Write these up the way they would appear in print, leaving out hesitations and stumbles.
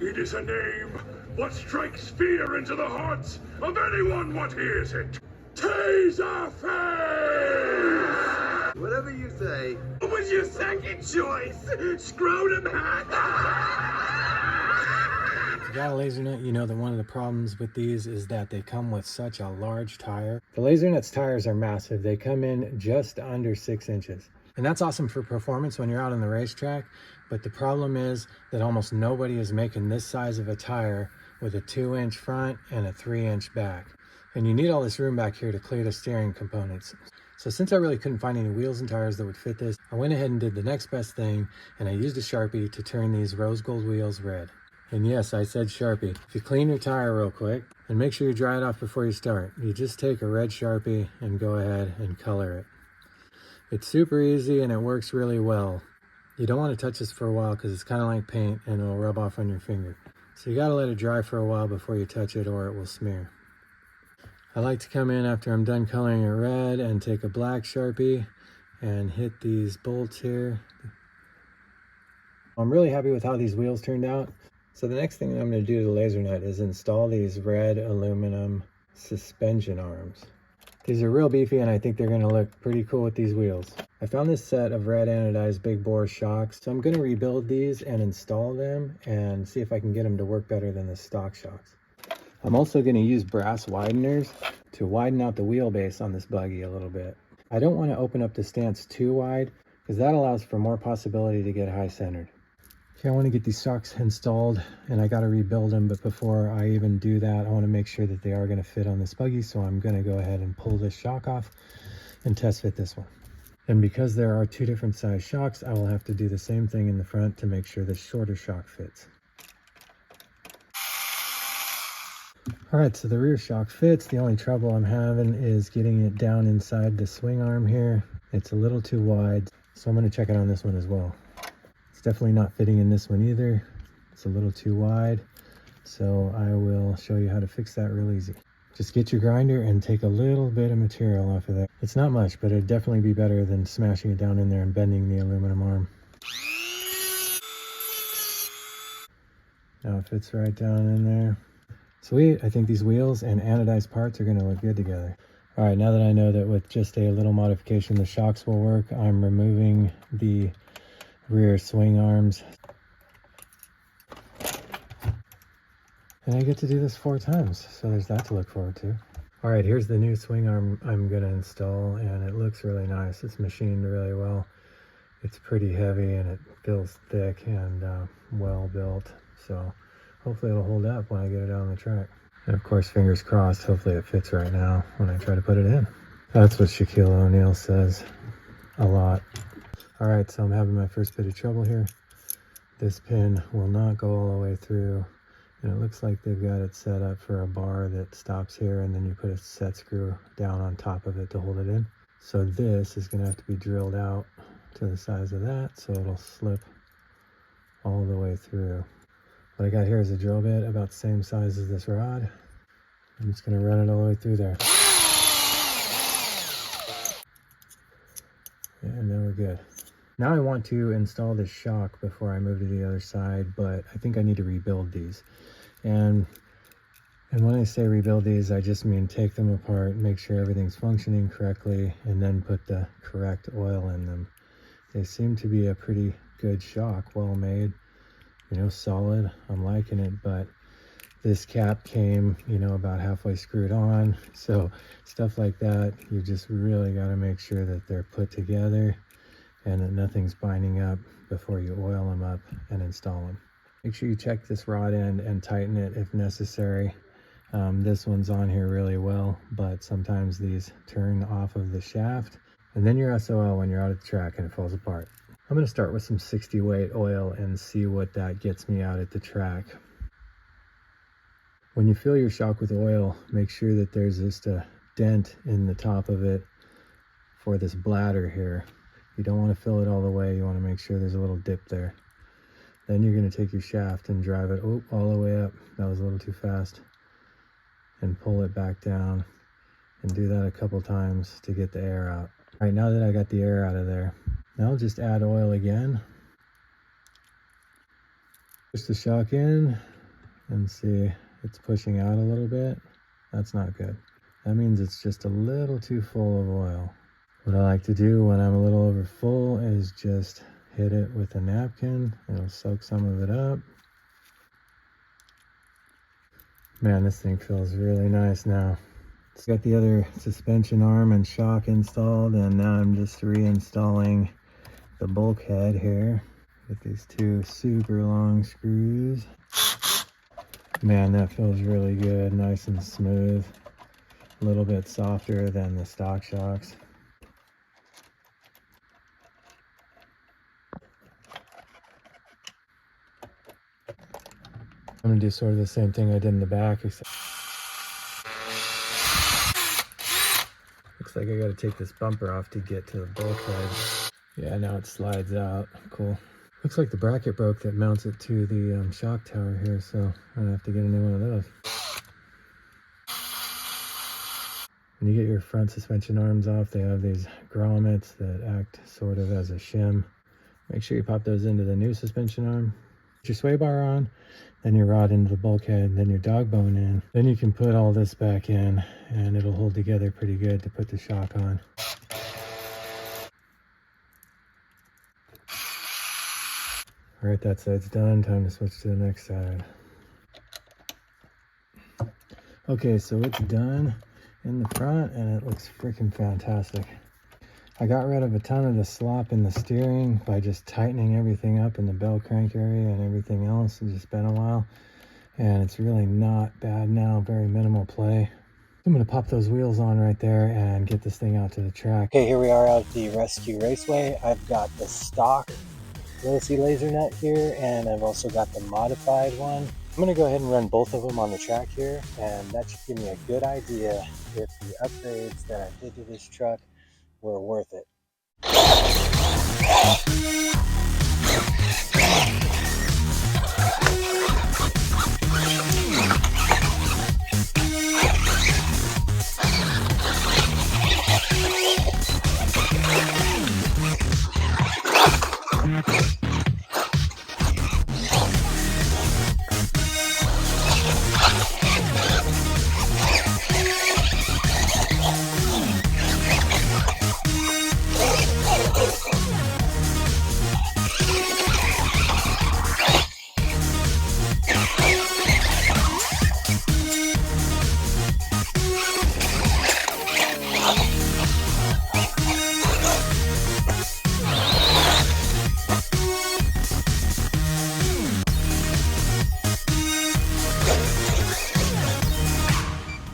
It is a name what strikes fear into the hearts of anyone what hears it. Taserface! Whatever you say. What was your second choice? Scrotum hat? If you got a lasernut, you know that one of the problems with these is that they come with such a large tire. The lasernut's tires are massive. They come in just under 6 inches. And that's awesome for performance when you're out on the racetrack. But the problem is that almost nobody is making this size of a tire with a 2-inch front and a 3-inch back. And you need all this room back here to clear the steering components. So since I really couldn't find any wheels and tires that would fit this, I went ahead and did the next best thing, and I used a Sharpie to turn these rose gold wheels red. And yes, I said Sharpie. If you clean your tire real quick, and make sure you dry it off before you start, you just take a red Sharpie and go ahead and color it. It's super easy and it works really well. You don't want to touch this for a while because it's kind of like paint and it'll rub off on your finger. So you got to let it dry for a while before you touch it or it will smear. I like to come in after I'm done coloring it red and take a black Sharpie and hit these bolts here. I'm really happy with how these wheels turned out. So the next thing I'm going to do to the lasernut is install these red aluminum suspension arms. These are real beefy and I think they're going to look pretty cool with these wheels. I found this set of red anodized big bore shocks, so I'm going to rebuild these and install them and see if I can get them to work better than the stock shocks. I'm also going to use brass wideners to widen out the wheelbase on this buggy a little bit. I don't want to open up the stance too wide because that allows for more possibility to get high centered. Okay, I want to get these shocks installed and I got to rebuild them, but before I even do that, I want to make sure that they are going to fit on this buggy, so I'm going to go ahead and pull this shock off and test fit this one. And because there are 2 different size shocks, I will have to do the same thing in the front to make sure the shorter shock fits. All right, so the rear shock fits. The only trouble I'm having is getting it down inside the swing arm here. It's a little too wide, so I'm going to check it on this one as well. It's definitely not fitting in this one either. It's a little too wide, so I will show you how to fix that real easy. Just get your grinder and take a little bit of material off of there. It's not much, but it'd definitely be better than smashing it down in there and bending the aluminum arm. Now it fits right down in there. Sweet, I think these wheels and anodized parts are going to look good together. All right, now that I know that with just a little modification the shocks will work, I'm removing the rear swing arms. And I get to do this 4 times, so there's that to look forward to. All right, here's the new swing arm I'm going to install, and it looks really nice. It's machined really well. It's pretty heavy and it feels thick and well built, so hopefully it'll hold up when I get it out on the track. And of course, fingers crossed, hopefully it fits right now when I try to put it in. That's what Shaquille O'Neal says a lot. All right, so I'm having my first bit of trouble here. This pin will not go all the way through. And it looks like they've got it set up for a bar that stops here, and then you put a set screw down on top of it to hold it in. So this is going to have to be drilled out to the size of that, so it'll slip all the way through. What I got here is a drill bit about the same size as this rod. I'm just going to run it all the way through there. And then we're good. Now I want to install this shock before I move to the other side, but I think I need to rebuild these. And when I say rebuild these, I just mean take them apart, make sure everything's functioning correctly, and then put the correct oil in them. They seem to be a pretty good shock, well made, you know, solid. I'm liking it, but this cap came, you know, about halfway screwed on. So stuff like that, you just really got to make sure that they're put together and that nothing's binding up before you oil them up and install them. Make sure you check this rod end and tighten it if necessary. This one's on here really well, but sometimes these turn off of the shaft, and then you're SOL when you're out at the track and it falls apart. I'm going to start with some 60 weight oil and see what that gets me out at the track. When you fill your shock with oil, make sure that there's just a dent in the top of it for this bladder here. You don't want to fill it all the way. You want to make sure there's a little dip there. Then you're going to take your shaft and drive it all the way up. That was a little too fast. And pull it back down and do that a couple times to get the air out. All right, now that I got the air out of there, now I'll just add oil again. Push the shock in and see it's pushing out a little bit. That's not good. That means it's just a little too full of oil. What I like to do when I'm a little over full is just hit it with a napkin. It'll soak some of it up. Man, this thing feels really nice now. It's got the other suspension arm and shock installed, and now I'm just reinstalling the bulkhead here with these two super long screws. Man, that feels really good, nice and smooth. A little bit softer than the stock shocks. I'm gonna do sort of the same thing I did in the back, except looks like I gotta take this bumper off to get to the bulkhead. Yeah, now it slides out. Cool. Looks like the bracket broke that mounts it to the shock tower here, so I'm gonna have to get a new one of those. When you get your front suspension arms off, they have these grommets that act sort of as a shim. Make sure you pop those into the new suspension arm. Put your sway bar on, then your rod into the bulkhead, then your dog bone in. Then you can put all this back in and it'll hold together pretty good to put the shock on. All right, that side's done. Time to switch to the next side. Okay, so it's done in the front and it looks freaking fantastic. I got rid of a ton of the slop in the steering by just tightening everything up in the bell crank area and everything else. It's just been a while and it's really not bad now, very minimal play. I'm gonna pop those wheels on right there and get this thing out to the track. Okay, here we are out at the Rescue Raceway. I've got the stock Losi lasernut here and I've also got the modified one. I'm gonna go ahead and run both of them on the track here, and that should give me a good idea if the upgrades that I did to this truck were worth it.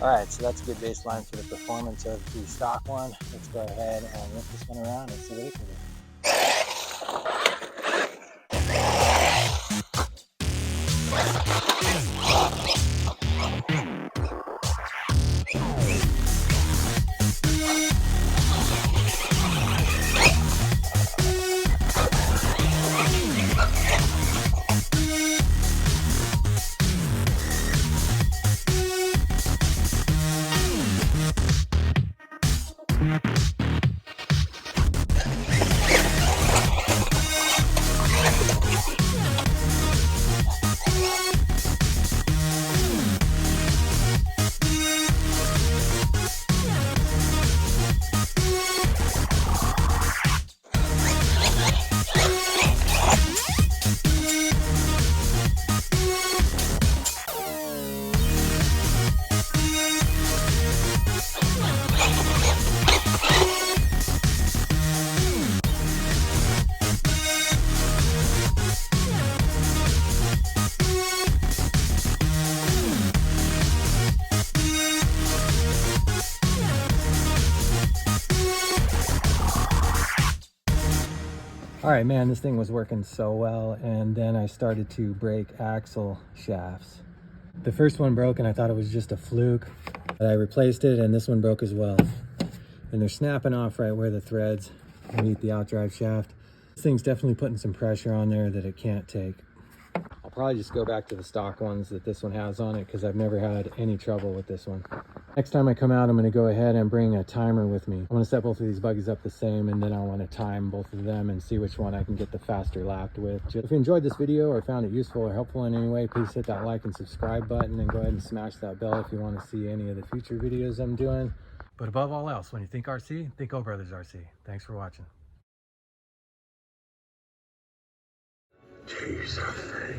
Alright, so that's a good baseline for the performance of the stock one. Let's go ahead and lift this one around and see what it can do. All right, man, this thing was working so well, and then I started to break axle shafts. The first one broke and I thought it was just a fluke, but I replaced it and this one broke as well. And they're snapping off right where the threads meet the outdrive shaft. This thing's definitely putting some pressure on there that it can't take. I'll probably just go back to the stock ones that this one has on it because I've never had any trouble with this one. Next time I come out, I'm going to go ahead and bring a timer with me. I want to set both of these buggies up the same, and then I want to time both of them and see which one I can get the faster lap with. If you enjoyed this video or found it useful or helpful in any way, please hit that like and subscribe button, and go ahead and smash that bell if you want to see any of the future videos I'm doing. But above all else, when you think RC, think O Brothers RC. Thanks for watching. Tease of thing.